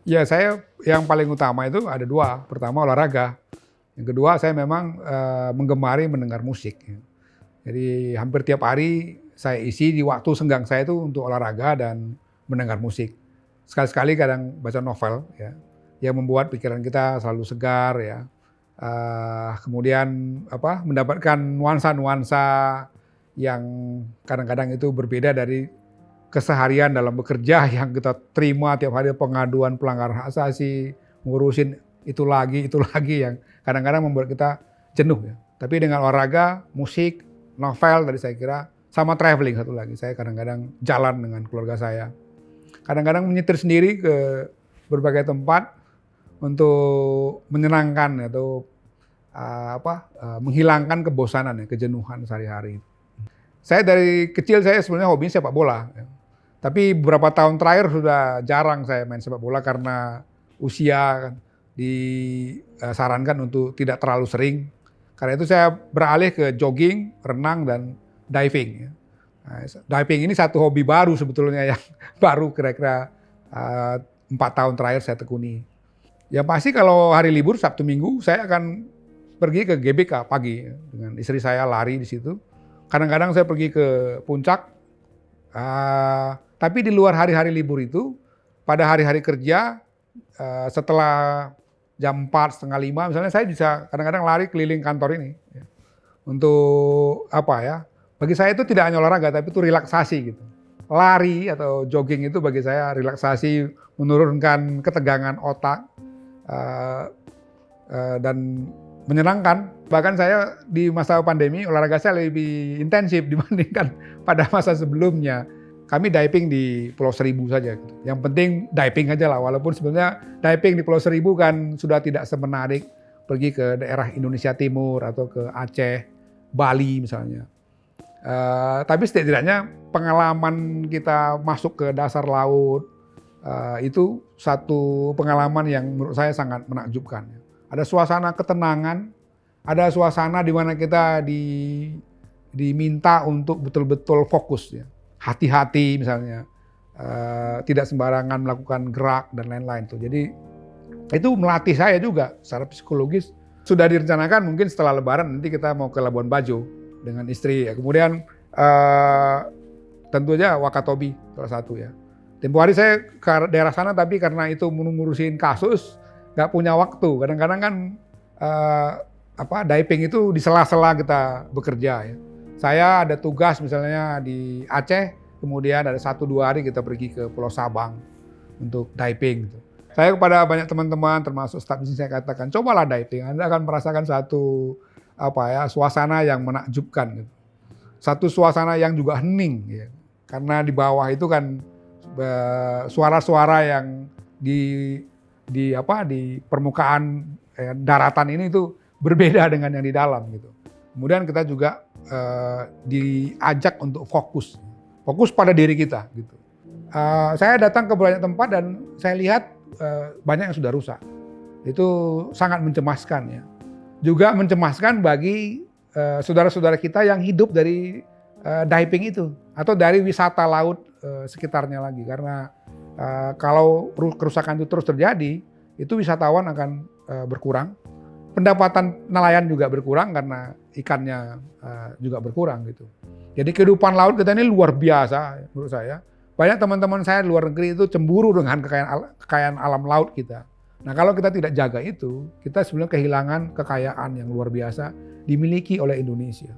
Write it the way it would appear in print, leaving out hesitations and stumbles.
Ya, saya yang paling utama itu ada dua. Pertama olahraga. Yang kedua saya memang menggemari mendengar musik. Ya. Jadi hampir tiap hari saya isi di waktu senggang saya itu untuk olahraga dan mendengar musik. Sekali-sekali kadang baca novel, ya, yang membuat pikiran kita selalu segar, ya. Kemudian mendapatkan nuansa-nuansa yang kadang-kadang itu berbeda dari keseharian dalam bekerja yang kita terima tiap hari, pengaduan pelanggaran hak asasi, ngurusin itu lagi yang kadang-kadang membuat kita jenuh, ya. Tapi dengan olahraga, musik, novel tadi saya kira, sama traveling satu lagi. Saya kadang-kadang jalan dengan keluarga saya. Kadang-kadang menyetir sendiri ke berbagai tempat untuk menyenangkan atau menghilangkan kebosanan, ya, kejenuhan sehari-hari. Saya dari kecil saya sebenarnya hobinya sepak bola, ya. Tapi beberapa tahun terakhir sudah jarang saya main sepak bola karena usia kan, disarankan untuk tidak terlalu sering. Karena itu saya beralih ke jogging, renang, dan diving. Nah, diving ini satu hobi baru sebetulnya yang baru kira-kira 4 tahun terakhir saya tekuni. Ya pasti kalau hari libur Sabtu Minggu saya akan pergi ke GBK pagi, ya, dengan istri saya lari di situ. Kadang-kadang saya pergi ke puncak. Tapi di luar hari-hari libur itu, pada hari-hari kerja, setelah jam 4, setengah 5, misalnya saya bisa kadang-kadang lari keliling kantor ini. Ya. Untuk bagi saya itu tidak hanya olahraga, tapi itu relaksasi gitu. Lari atau jogging itu bagi saya relaksasi, menurunkan ketegangan otak, dan menyenangkan. Bahkan saya di masa pandemi, olahraga saya lebih intensif dibandingkan pada masa sebelumnya. Kami diving di Pulau Seribu saja. Yang penting diving aja lah, walaupun sebenarnya diving di Pulau Seribu kan sudah tidak semenarik pergi ke daerah Indonesia Timur atau ke Aceh, Bali misalnya. Tapi setidaknya pengalaman kita masuk ke dasar laut, itu satu pengalaman yang menurut saya sangat menakjubkan. Ada suasana ketenangan, ada suasana di mana kita diminta untuk betul-betul fokus, ya. Hati-hati misalnya, tidak sembarangan melakukan gerak dan lain-lain tuh. Jadi itu melatih saya juga secara psikologis. Sudah direncanakan mungkin setelah Lebaran nanti kita mau ke Labuan Bajo dengan istri. Ya. Kemudian tentu aja Wakatobi salah satu, ya. Tempo hari saya ke daerah sana tapi karena itu ngurusin kasus nggak punya waktu. Kadang-kadang kan diving itu di sela-sela kita bekerja, ya. Saya ada tugas misalnya di Aceh, kemudian ada 1-2 hari kita pergi ke Pulau Sabang untuk diving. Gitu. Saya kepada banyak teman-teman termasuk staf bisnis saya katakan, cobalah diving, Anda akan merasakan satu suasana yang menakjubkan. Gitu. Satu suasana yang juga hening, ya. Karena di bawah itu kan suara-suara yang di permukaan daratan ini itu berbeda dengan yang di dalam gitu. Kemudian kita juga diajak untuk fokus pada diri kita gitu. Saya datang ke banyak tempat dan saya lihat banyak yang sudah rusak. Itu sangat mencemaskan, ya. Juga mencemaskan bagi saudara-saudara kita yang hidup dari diving itu atau dari wisata laut sekitarnya lagi. Karena kalau kerusakan itu terus terjadi, itu wisatawan akan berkurang. Pendapatan nelayan juga berkurang karena ikannya juga berkurang gitu. Jadi kehidupan laut kita ini luar biasa menurut saya. Banyak teman-teman saya di luar negeri itu cemburu dengan kekayaan alam laut kita. Nah kalau kita tidak jaga itu, kita sebenarnya kehilangan kekayaan yang luar biasa dimiliki oleh Indonesia.